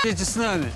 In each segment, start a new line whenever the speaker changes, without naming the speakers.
Jedziesz z nami.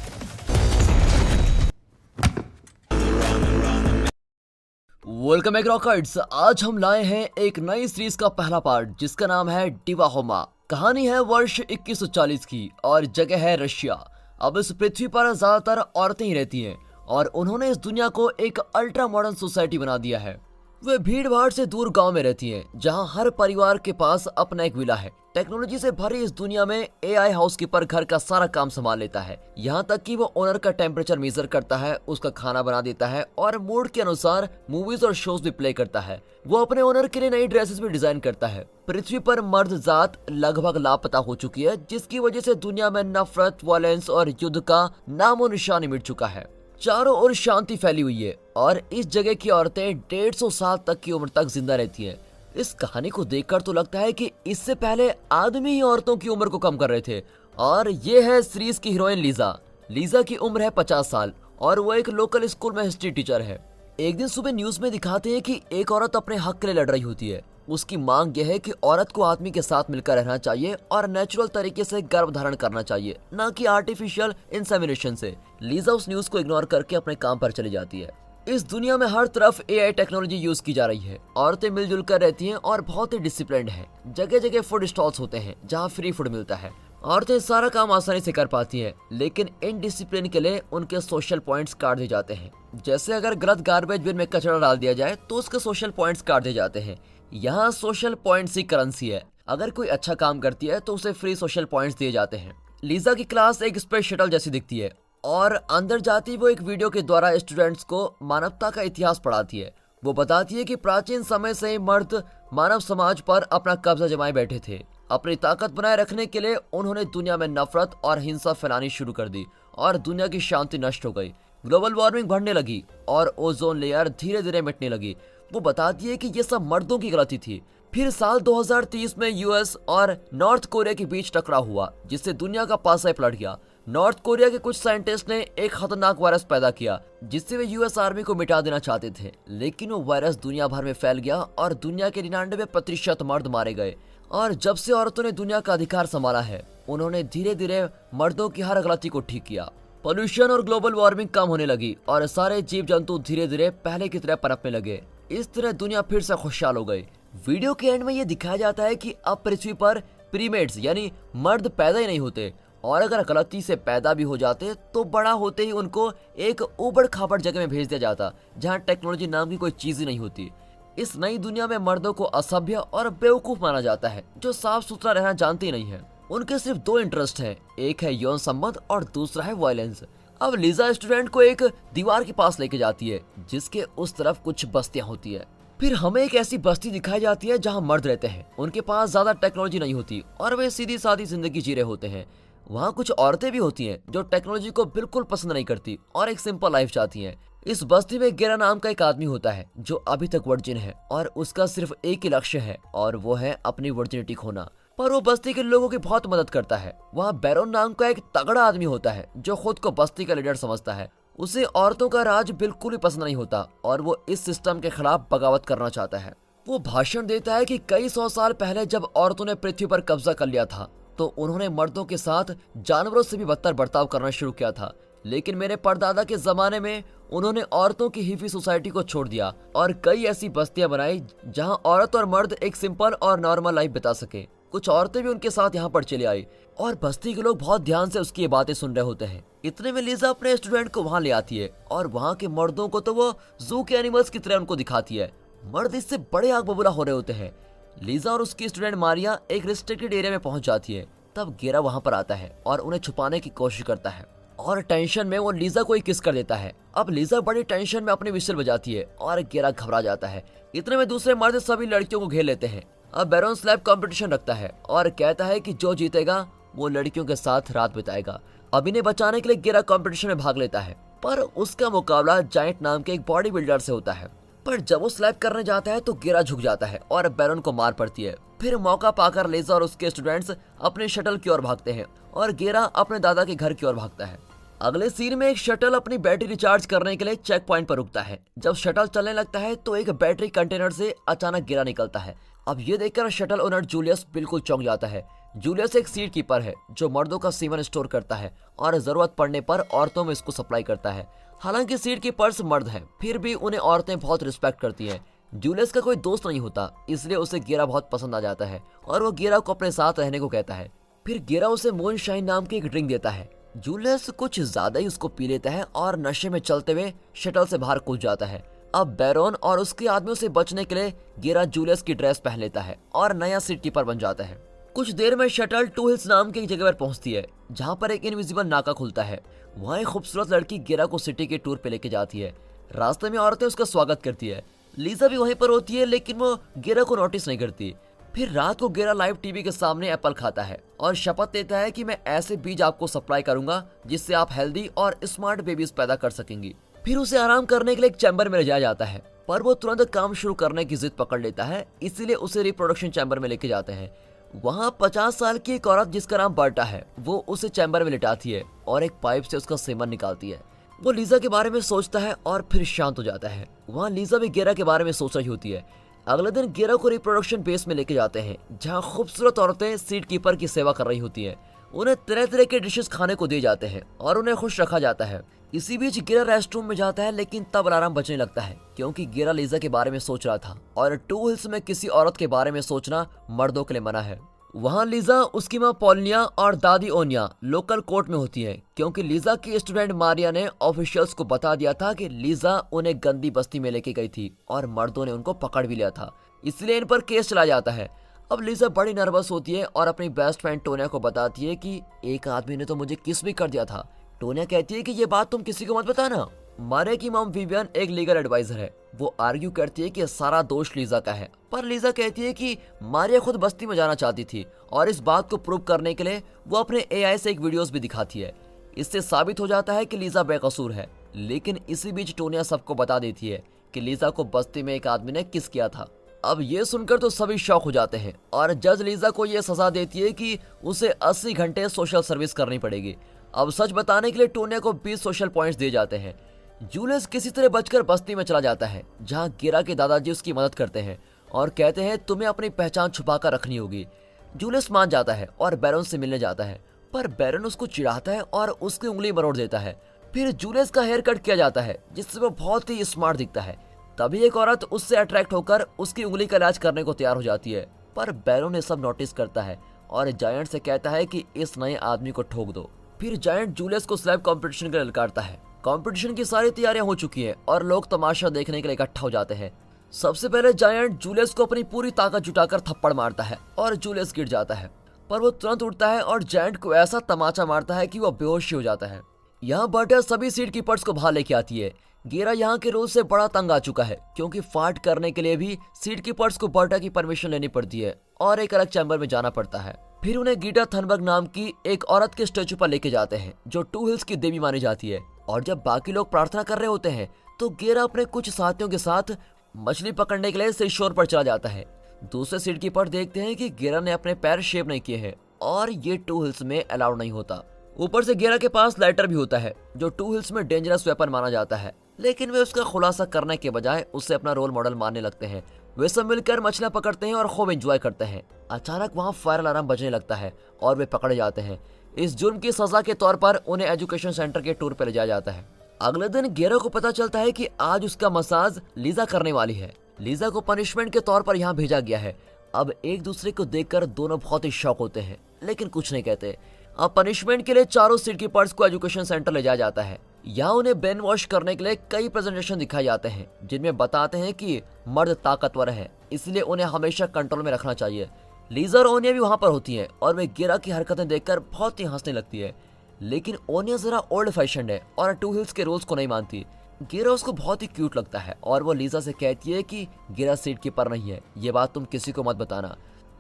Welcome back rockers. आज हम लाए हैं एक नई सीरीज का पहला पार्ट जिसका नाम है डिवाहोमा। कहानी है वर्ष 2140 की और जगह है रशिया। अब इस पृथ्वी पर ज्यादातर औरतें ही रहती हैं और उन्होंने इस दुनिया को एक अल्ट्रा मॉडर्न सोसाइटी बना दिया है। वे भीड़ भाड़ से दूर गांव में रहती हैं जहां हर परिवार के पास अपना एक विला है। टेक्नोलॉजी से भरी इस दुनिया में एआई हाउसकीपर घर का सारा काम संभाल लेता है, यहाँ तक कि वो ओनर का टेम्परेचर मेजर करता है, उसका खाना बना देता है और मूड के अनुसार मूवीज और शोज भी प्ले करता है। वो अपने ओनर के लिए नई ड्रेसेस भी डिजाइन करता है। पृथ्वी पर मर्द जात लगभग लापता हो चुकी है, जिसकी वजह से दुनिया में नफरत, वायलेंस और युद्ध का नामो निशान मिट चुका है। चारों ओर शांति फैली हुई है और इस जगह की औरतें 150 साल तक की उम्र तक जिंदा रहती हैं। इस कहानी को देखकर तो लगता है कि इससे पहले आदमी ही औरतों की उम्र को कम कर रहे थे। और ये है सीरीज की हीरोइन लीजा। लीजा की उम्र है 50 साल और वो एक लोकल स्कूल में हिस्ट्री टीचर है। एक दिन सुबह न्यूज में दिखाते हैं कि एक औरत अपने हक के लिए लड़ रही होती है। उसकी मांग यह है कि औरत को आदमी के साथ मिलकर रहना चाहिए और नेचुरल तरीके से गर्भ धारण करना चाहिए, न कि आर्टिफिशियल इंसेमिनेशन से। लीजा उस न्यूज को इग्नोर करके अपने काम पर चली जाती है। इस दुनिया में हर तरफ एआई टेक्नोलॉजी यूज की जा रही है। औरतें मिलजुल कर रहती हैं और बहुत ही डिसिप्लिन्ड हैं। जगह जगह फूड स्टॉल्स होते हैं जहां फ्री फूड मिलता है। औरतें सारा काम आसानी से कर पाती हैं, लेकिन इनडिसिप्लिन के लिए उनके सोशल पॉइंट्स काट दिए जाते हैं। जैसे अगर गलत गार्बेज बिन में कचरा डाल दिया जाए तो उसके सोशल पॉइंट्स काट दिए जाते हैं। यहाँ सोशल पॉइंट्स ही करेंसी है। अगर कोई अच्छा काम करती है तो उसे फ्री सोशल पॉइंट्स दिए जाते हैं। लीजा की क्लास एक स्पेस शटल जैसी दिखती है और अंदर जाती वो एक वीडियो के द्वारा स्टूडेंट्स को मानवता का इतिहास पढ़ाती है। वो बताती है कि प्राचीन समय से ही मर्द मानव समाज पर अपना कब्जा जमाए बैठे थे। अपनी ताकत बनाए रखने के लिए उन्होंने दुनिया में नफरत और हिंसा फैलानी शुरू कर दी और दुनिया की शांति नष्ट हो गई। ग्लोबल वार्मिंग बढ़ने लगी और ओजोन लेयर धीरे धीरे मिटने लगी। वो बताती है कि ये सब मर्दों की गलती थी। फिर साल 2030 में यूएस और नॉर्थ कोरिया के बीच टकराव हुआ, जिससे दुनिया का पासा पलट गया। नॉर्थ कोरिया के कुछ साइंटिस्ट ने एक खतरनाक वायरस पैदा किया जिससे वे यूएस आर्मी को मिटा देना चाहते थे, लेकिन वो वायरस दुनिया भर में फैल गया और दुनिया के 99% मर्द मारे गए। और जब से औरतों ने दुनिया का अधिकार संभाला है, उन्होंने धीरे धीरे मर्दों की हर गलती को ठीक किया। पोल्यूशन और ग्लोबल वार्मिंग कम होने लगी और सारे जीव जंतु धीरे धीरे पहले की तरह पनपने लगे। इस तरह दुनिया फिर से खुशहाल हो गई। वीडियो के एंड में ये दिखाया जाता है कि अब पृथ्वी पर प्रीमेट्स यानी मर्द पैदा ही नहीं होते, और अगर गलती से पैदा भी हो जाते तो बड़ा होते ही उनको एक ऊबड़ खाबड़ जगह में भेज दिया जाता जहां टेक्नोलॉजी नाम की कोई चीज ही नहीं होती। इस नई दुनिया में मर्दों को असभ्य और बेवकूफ माना जाता है, जो साफ सुथरा रहना जानते ही नहीं है। उनके सिर्फ दो इंटरेस्ट हैं, एक है यौन संबंध और दूसरा है वायलेंस। अब लीजा स्टूडेंट को एक दीवार के पास लेके जाती है जिसके उस तरफ कुछ बस्तियां होती है। फिर हमें एक ऐसी बस्ती दिखाई जाती है जहां मर्द रहते हैं। उनके पास ज्यादा टेक्नोलॉजी नहीं होती और वे सीधी सादी जिंदगी जी रहे होते हैं। वहाँ कुछ औरतें भी होती हैं जो टेक्नोलॉजी को बिल्कुल पसंद नहीं करती और एक सिंपल लाइफ चाहती हैं। इस बस्ती में गेरा नाम का एक आदमी होता है जो अभी तक वर्जिन है और उसका सिर्फ एक ही लक्ष्य है और वो है अपनी वर्जिनिटी खोना। पर वो बस्ती के लोगों की बहुत मदद करता है। वहाँ बैरोन नाम का एक तगड़ा आदमी होता है जो खुद को बस्ती का लीडर समझता है। उसे औरतों का राज बिल्कुल ही पसंद नहीं होता और वो इस सिस्टम के खिलाफ बगावत करना चाहता है। वो भाषण देता है कि कई 100 साल पहले जब औरतों ने पृथ्वी पर कब्जा कर लिया था तो उन्होंने मर्दों के साथ जानवरों से भी बदतर बर्ताव करना शुरू किया था, लेकिन मेरे परदादा के जमाने में उन्होंने औरतों की हिफी सोसाइटी को छोड़ दिया और कई ऐसी बस्तियां बनाई जहां औरत और मर्द एक सिंपल और नॉर्मल लाइफ बिता सके। कुछ औरतें भी उनके साथ यहाँ पर चली आई और बस्ती के लोग बहुत ध्यान से उसकी ये बातें सुन रहे होते हैं। इतने में लीजा अपने स्टूडेंट को वहां ले आती है और वहां के मर्दों को तो वो जू के एनिमल्स की तरह उनको दिखाती है। मर्द इससे बड़े आग बबूला हो रहे होते हैं। लीजा और उसकी स्टूडेंट मारिया एक रिस्ट्रिक्टेड एरिया में पहुंच जाती है। तब गेरा वहां पर आता है और उन्हें छुपाने की कोशिश करता है और टेंशन में वो लीजा को ही किस कर देता है। अब लीजा बड़ी टेंशन में अपनी विसल बजाती है और गेरा घबरा जाता है। इतने में दूसरे मर्द सभी लड़कियों को घेर लेते हैं। अब बैरोन स्लैब कंपटीशन रखता है और कहता है कि जो जीतेगा वो लड़कियों के साथ रात बिताएगा। अब इन्हें बचाने के लिए गेरा कंपटीशन में भाग लेता है, पर उसका मुकाबला जायंट नाम के एक बॉडी बिल्डर से होता है। पर जब वो स्लैप करने जाता है तो गेरा झुक जाता है और बैरोन को मार पड़ती है। फिर मौका पाकर लीजा और उसके स्टूडेंट्स अपने शटल की ओर भागते हैं और गेरा अपने दादा के घर की ओर भागता है। अगले सीन में एक शटल अपनी बैटरी रिचार्ज करने के लिए चेक पॉइंट पर रुकता है। जब शटल चलने लगता है तो एक बैटरी कंटेनर से अचानक गिरा निकलता है। अब ये देखकर शटल ओनर जूलियस बिल्कुल चौंक जाता है। जूलियस एक सीट कीपर है जो मर्दों का सीमन स्टोर करता है और जरूरत पड़ने पर औरतों में इसको सप्लाई करता है। हालांकि सीट कीपर्स मर्द हैं, फिर भी उन्हें औरतें बहुत रिस्पेक्ट करती हैं। जूलियस का कोई दोस्त नहीं होता, इसलिए उसे गेरा बहुत पसंद आ जाता है और वो गेरा को अपने साथ रहने को कहता है। फिर गेरा उसे मूनशाइन नाम की एक ड्रिंक देता है। जूलियस कुछ ज्यादा ही उसको पी लेता है और नशे में चलते हुए शटल से बाहर कूद जाता है। अब बैरोन और उसके आदमियों से बचने के लिए गेरा जूलियस की ड्रेस पहन लेता है और नया सीट कीपर बन जाता है। कुछ देर में शटल टू हिल्स नाम की एक जगह पर पहुंचती है जहां पर एक इनविजिबल नाका खुलता है। वहां एक खूबसूरत लड़की गेरा को सिटी के टूर पे लेके जाती है। रास्ते में औरतें उसका स्वागत करती है। लीजा भी वहीं पर होती है, लेकिन वो गेरा को नोटिस नहीं करती। फिर रात को गेरा लाइव टीवी के सामने एप्पल खाता है और शपथ लेता है कि मैं ऐसे बीज आपको सप्लाई करूंगा जिससे आप हेल्दी और स्मार्ट बेबीज पैदा कर सकेंगी। फिर उसे आराम करने के लिए एक चैम्बर में ले जाया जाता है, पर वो तुरंत काम शुरू करने की जिद पकड़ लेता है, इसीलिए उसे रिप्रोडक्शन चैम्बर में लेके जाते हैं। वहाँ 50 साल की एक औरत जिसका नाम बर्टा है, वो उसे चैम्बर में लिटाती है और एक पाइप से उसका सेमन निकालती है। वो लीजा के बारे में सोचता है और फिर शांत हो जाता है। वहाँ लीजा भी गेरा के बारे में सोच रही होती है। अगले दिन गेरा को रिप्रोडक्शन बेस में लेके जाते हैं जहाँ खूबसूरत औरतें सीट कीपर की सेवा कर रही होती हैं। उन्हें तरह तरह के डिशेस खाने को दिए जाते हैं और उन्हें खुश रखा जाता है। इसी बीच गेरा रेस्टरूम में जाता है, लेकिन तब अलार्म बजने लगता है क्योंकि गेरा लीजा के बारे में सोच रहा था और टू हिल्स में किसी औरत के बारे में सोचना मर्दों के लिए मना है। वहाँ लीजा, उसकी माँ पॉलिनिया और दादी ओनिया लोकल कोर्ट में होती है क्योंकि लीजा की स्टूडेंट मारिया ने ऑफिशियल्स को बता दिया था कि लीजा उन्हें गंदी बस्ती में लेके गई थी और मर्दों ने उनको पकड़ भी लिया था, इसलिए इन पर केस चला जाता है। अब लीजा बड़ी नर्वस होती है और अपनी बेस्ट फ्रेंड टोनिया को बताती है कि एक आदमी ने तो मुझे किस भी कर दिया था। टोनिया कहती है कि ये बात तुम किसी को मत बताना। मारिया की मॉम विवियन एक लीगल एडवाइजर है। वो आर्ग्यू करती है कि सारा दोष लीजा का है, पर लीजा कहती है कि मारिया खुद बस्ती में जाना चाहती थी और इस बात को प्रूव करने के लिए वो अपने एआई से एक वीडियोस भी दिखाती है। इससे साबित हो जाता है कि लीजा बेकसूर है। लेकिन इसी बीच टोनिया सबको बता देती है कि लीजा को बस्ती में एक आदमी ने किस किया था। अब ये सुनकर तो सभी शॉक हो जाते हैं और जज लीजा को ये सजा देती है कि उसे 80 घंटे सोशल सर्विस करनी पड़ेगी। अब सच बताने के लिए टोनिया को 20 सोशल पॉइंट्स दिए जाते हैं। जूलियस किसी तरह बचकर बस्ती में चला जाता है जहां गेरा के दादाजी उसकी मदद करते हैं और कहते हैं तुम्हें अपनी पहचान छुपा कर रखनी होगी। जूलियस मान जाता है और बैरन से मिलने जाता है, पर बैरन उसको चिढ़ाता है और उसकी उंगली मरोड़ देता है। फिर जूलियस का हेयर कट किया जाता है जिससे वो बहुत ही स्मार्ट दिखता है। तभी एक औरत उससे अट्रैक्ट होकर उसकी उंगली का इलाज करने को तैयार हो जाती है, पर बैरन ने सब नोटिस करता है और जायंट से कहता है कि इस नए आदमी को ठोक दो। फिर जायंट जूलियस को स्लैब कंपटीशन के लिए ललकारता है। कंपटीशन की सारी तैयारियां हो चुकी हैं और लोग तमाशा देखने के लिए इकट्ठा हो जाते हैं। सबसे पहले जायंट जूलियस को अपनी पूरी ताकत जुटाकर थप्पड़ मारता है और जूलियस गिर जाता है, पर वो तुरंत उठता है और जायंट को ऐसा तमाचा मारता है कि वो बेहोश हो जाता है। यहाँ बर्टा सभी सीट कीपर्स को बाहर लेके आती है। गेरा यहाँ के रूल से बड़ा तंग आ चुका है क्योंकि फाट करने के लिए भी सीट कीपर्स को बर्टा की परमिशन लेनी पड़ती है और एक अलग चैम्बर में जाना पड़ता है। फिर उन्हें गीटा थनबर्ग नाम की एक औरत के स्टेचू पर लेके जाते हैं जो टू हिल्स की देवी मानी जाती है। और जब बाकी लोग प्रार्थना कर रहे होते हैं तो गेरा अपने कुछ साथियों के साथ मछली पकड़ने के लिए सी शोर पर चला जाता है। दूसरे सीट कीपर देखते हैं कि गेरा ने अपने पैर शेव नहीं किए हैं और ये टू हिल्स में अलाउड नहीं होता। ऊपर से गेरा के पास लाइटर भी होता है जो टू हिल्स में डेंजरस वेपन माना जाता है, लेकिन वे उसका खुलासा करने के बजाय उसे अपना रोल मॉडल मानने लगते हैं। वे सब मिलकर मछलियां पकड़ते हैं और खूब एंजॉय करते हैं। अचानक वहाँ फायर अलार्म बजने लगता है और वे पकड़े जाते हैं। इस जुर्म की सजा के तौर पर उन्हें एजुकेशन सेंटर के टूर पर ले जाया जाता है। अगले दिन गेरा को पता चलता है कि आज उसका मसाज लीजा करने वाली है। लीजा को पनिशमेंट के तौर पर यहाँ भेजा गया है। अब एक दूसरे को देखकर दोनों बहुत ही शॉक होते हैं, लेकिन कुछ नहीं कहते। अब पनिशमेंट के लिए चारों सीट कीपर्स को एजुकेशन सेंटर ले जाया जाता है। यहाँ उन्हें ब्रेन वॉश करने के लिए कई प्रेजेंटेशन दिखाए जाते हैं जिनमें बताते हैं कि मर्द ताकतवर है, इसलिए उन्हें हमेशा कंट्रोल में रखना चाहिए। लीजा और ओनिया भी वहाँ पर होती हैं और वे गेरा की हरकतें देखकर बहुत ही हंसने लगती है, लेकिन ओनिया जरा ओल्ड फैशन है और टू हिल्स के रूल्स को नहीं मानती। गेरा उसको बहुत ही क्यूट लगता है और वो लीजा से कहती है कि गेरा सीट कीपर नहीं है, ये बात तुम किसी को मत बताना।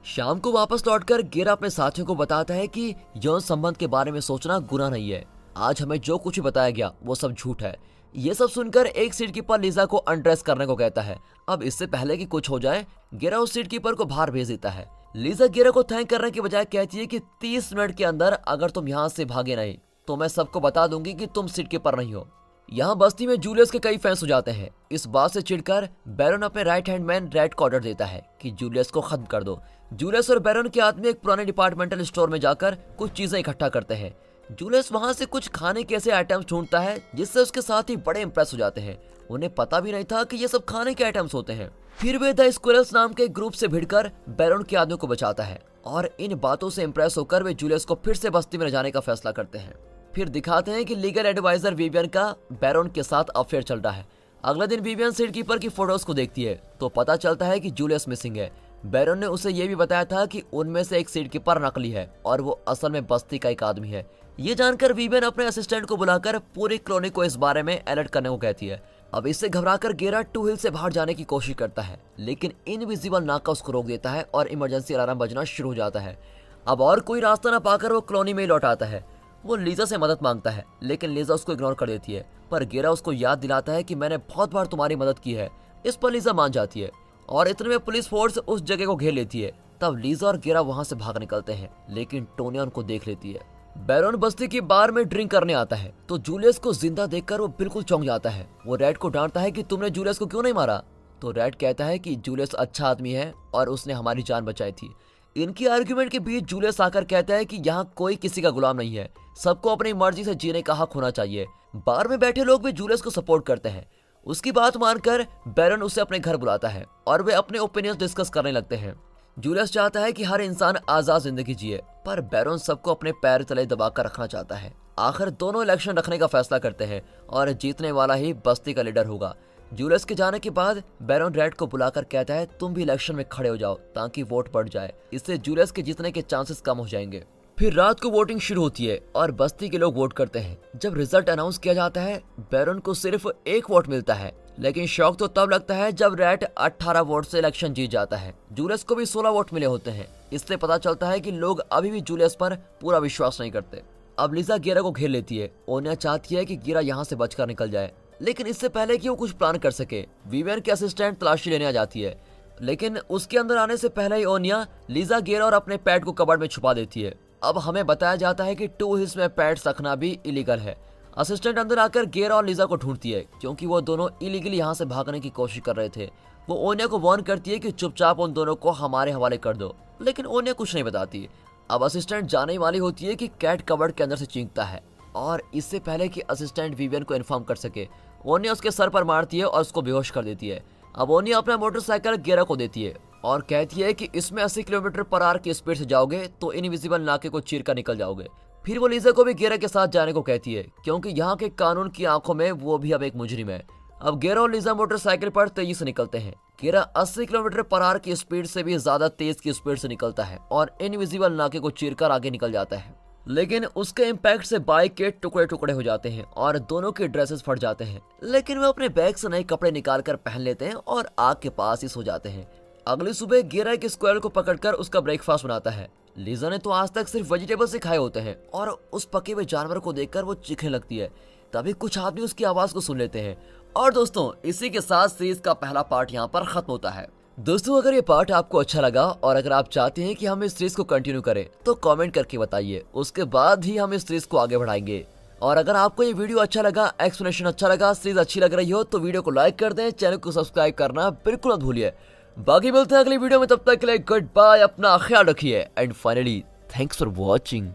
शाम को वापस लौटकर गेरा अपने साथियों को बताता है कि यौन संबंध के बारे में सोचना गुनाह नहीं है। आज हमें जो कुछ बताया गया वो सब झूठ है। ये सब सुनकर एक सीट कीपर लीजा को अनड्रेस करने को कहता है। अब इससे पहले कि कुछ हो जाए, गेरा उस सीट कीपर को बाहर भेज देता है। लीजा गेरा को थैंक करने के बजाय कहती है कि 30 मिनट के अंदर अगर तुम यहाँ से भागे नहीं तो मैं सबको बता दूंगी कि तुम सीट कीपर नहीं हो। यहाँ बस्ती में जूलियस के कई फैंस हो जाते हैं। इस बात से चिढ़कर बैरन अपने राइट हैंड मैन रेड को ऑर्डर देता है कि जूलियस को खत्म कर दो। जूलियस और बैरन के आदमी एक पुराने डिपार्टमेंटल स्टोर में जाकर कुछ चीजें इकट्ठा करते हैं। जूलियस वहां से कुछ खाने के ऐसे आइटम्स ढूंढता है जिससे उसके साथ ही बड़े इंप्रेस हो जाते हैं। उन्हें पता भी नहीं था कि ये सब खाने के आइटम्स होते हैं। फिर वे द स्क्विरल्स नाम के ग्रुप से भिड़कर बैरन के आदमी को बचाता है और इन बातों से इंप्रेस होकर वे जूलियस को फिर से बस्ती में ले जाने का फैसला करते हैं। फिर दिखाते हैं कि लीगल एडवाइजर विवियन का बैरन के साथ अफेयर चल रहा है। अगले दिन विवियन सीड कीपर की फोटोज को देखती है तो पता चलता है कि जूलियस मिसिंग है। बैरन ने उसे यह भी बताया था कि उनमें से एक सीड कीपर नकली है और वो असल में बस्ती का एक आदमी है। ये जानकर विवियन अपने असिस्टेंट को बुलाकर पूरी कॉलोनी को इस बारे में अलर्ट करने को कहती है। अब इससे घबराकर गेरा टू हिल से बाहर जाने की कोशिश करता है, लेकिन इनविजिबल नाका उसको रोक देता है और इमरजेंसी अलार्म बजना शुरू हो जाता है। अब और कोई रास्ता न पाकर वो कॉलोनी में लौट आता है। वो लीजा से मदद मांगता है, लेकिन लीजा उसको इग्नोर कर देती है। पर गेरा उसको याद दिलाता है कि मैंने बहुत बार तुम्हारी मदद की है। इस पर लीजा मान जाती है और इतने में पुलिस फोर्स उस जगह को घेर लेती है। तब लीजा और गेरा वहां से भाग निकलते हैं, लेकिन टोनिया उनको देख लेती है। बैरन बस्ती की बार में ड्रिंक करने आता है तो जूलियस को जिंदा देखकर वो बिल्कुल चौंक जाता है। वो रेड को डांटता है कि तुमने जूलियस को क्यों नहीं मारा। तो रेड कहता है कि जूलियस अच्छा आदमी है और उसने हमारी जान बचाई थी। इनकी आर्ग्यूमेंट के बीच जूलियस आकर कहता है कि यहाँ कोई किसी का गुलाम नहीं है, सबको अपनी मर्जी से जीने का हक होना चाहिए। बार में बैठे लोग भी जूलियस को सपोर्ट करते हैं। उसकी बात मानकर बैरन उसे अपने घर बुलाता है और वे अपने ओपिनियन डिस्कस करने लगते हैं। जूलियस चाहता है कि हर इंसान आजाद जिंदगी जिए, पर बैरन सबको अपने पैर तले दबाकर रखना चाहता है। आखिर दोनों इलेक्शन रखने का फैसला करते हैं और जीतने वाला ही बस्ती का लीडर होगा। जूलियस के जाने के बाद बैरन रेड को बुलाकर कहता है तुम भी इलेक्शन में खड़े हो जाओ ताकि वोट बढ़ जाए, इससे जूलियस के जीतने के चांसेस कम हो जाएंगे। फिर रात को वोटिंग शुरू होती है और बस्ती के लोग वोट करते हैं। जब रिजल्ट अनाउंस किया जाता है बैरन को सिर्फ एक वोट मिलता है, लेकिन शौक तो तब लगता है जब रेड 18 वोट से इलेक्शन जीत जाता है। जूलियस को भी 16 वोट मिले होते हैं। इससे पता चलता है कि लोग अभी भी जूलियस पर पूरा विश्वास नहीं करते। अब लीजा गेरा को घेर लेती है। ओनिया चाहती है कि गेरा यहाँ से बचकर निकल जाए, लेकिन इससे पहले कि वो कुछ प्लान कर सके विवियन के असिस्टेंट तलाशी लेने आ जाती है। लेकिन उसके अंदर आने से पहले ही ओनिया लीजा गेरा और अपने पेट को कबर्ड में छुपा देती है। अब हमें बताया जाता है कि टू हिल्स में पेट्स रखना भी इलीगल है। असिस्टेंट अंदर आकर गेरा और लीजा को ढूंढती है क्योंकि वो दोनों इलीगली यहाँ से भागने की कोशिश कर रहे थे। वो ओनिया को वार्न करती है कि चुपचाप उन दोनों को हमारे हवाले कर दो, लेकिन ओनिया कुछ नहीं बताती। अब असिस्टेंट जाने वाली होती है कि कैट कबर्ड के अंदर से चीखता है और इससे पहले कि असिस्टेंट विवियन को इन्फॉर्म कर सके ओनिया उसके सर पर मारती है और उसको बेहोश कर देती है। अब ओनिया अपना मोटरसाइकिल गेरा को देती है और कहती है कि इसमें 80 किलोमीटर पर आवर की स्पीड से जाओगे तो इनविजिबल नाके को चीर कर निकल जाओगे। फिर वो लीजा को भी गेरा के साथ जाने को कहती है क्योंकि यहाँ के कानून की आंखों में वो भी अब एक मुजरिम है। अब गेरा और लीजा मोटरसाइकिल पर तेजी से निकलते हैं। गेरा 80 किलोमीटर पर आवर की स्पीड से भी ज्यादा तेज की स्पीड से निकलता है और इनविजिबल नाके को चीरकर आगे निकल जाता है, लेकिन उसके इम्पैक्ट से बाइक के टुकड़े टुकड़े हो जाते हैं और दोनों के ड्रेसेस फट जाते हैं। लेकिन वे अपने बैग से नए कपड़े निकाल कर पहन लेते हैं और आग के पास ही सो जाते हैं। अगली सुबह गेरा एक स्क्वायरल को पकड़कर उसका ब्रेकफास्ट बनाता है। लीजा ने तो आज तक सिर्फ वेजिटेबल्स ही खाए होते हैं और उस पके हुए जानवर को देखकर वो चीखने लगती है। तभी कुछ आदमी उसकी आवाज को सुन लेते हैं। और दोस्तों, इसी के साथ सीरीज का पहला पार्ट यहाँ पर खत्म होता है। दोस्तों, अगर ये पार्ट आपको अच्छा लगा और अगर आप चाहते हैं कि हम इस सीरीज को कंटिन्यू करें तो कमेंट करके बताइए, उसके बाद ही हम इस सीरीज को आगे बढ़ाएंगे। और अगर आपको ये वीडियो अच्छा लगा, एक्सप्लेनेशन अच्छा लगा, सीरीज अच्छी लग रही हो तो वीडियो को लाइक कर दें, चैनल को सब्सक्राइब करना बिल्कुल मत भूलिए। बाकी मिलते हैं अगली वीडियो में, तब तक के लिए गुड बाय, अपना ख्याल रखिए and finally thanks for watching.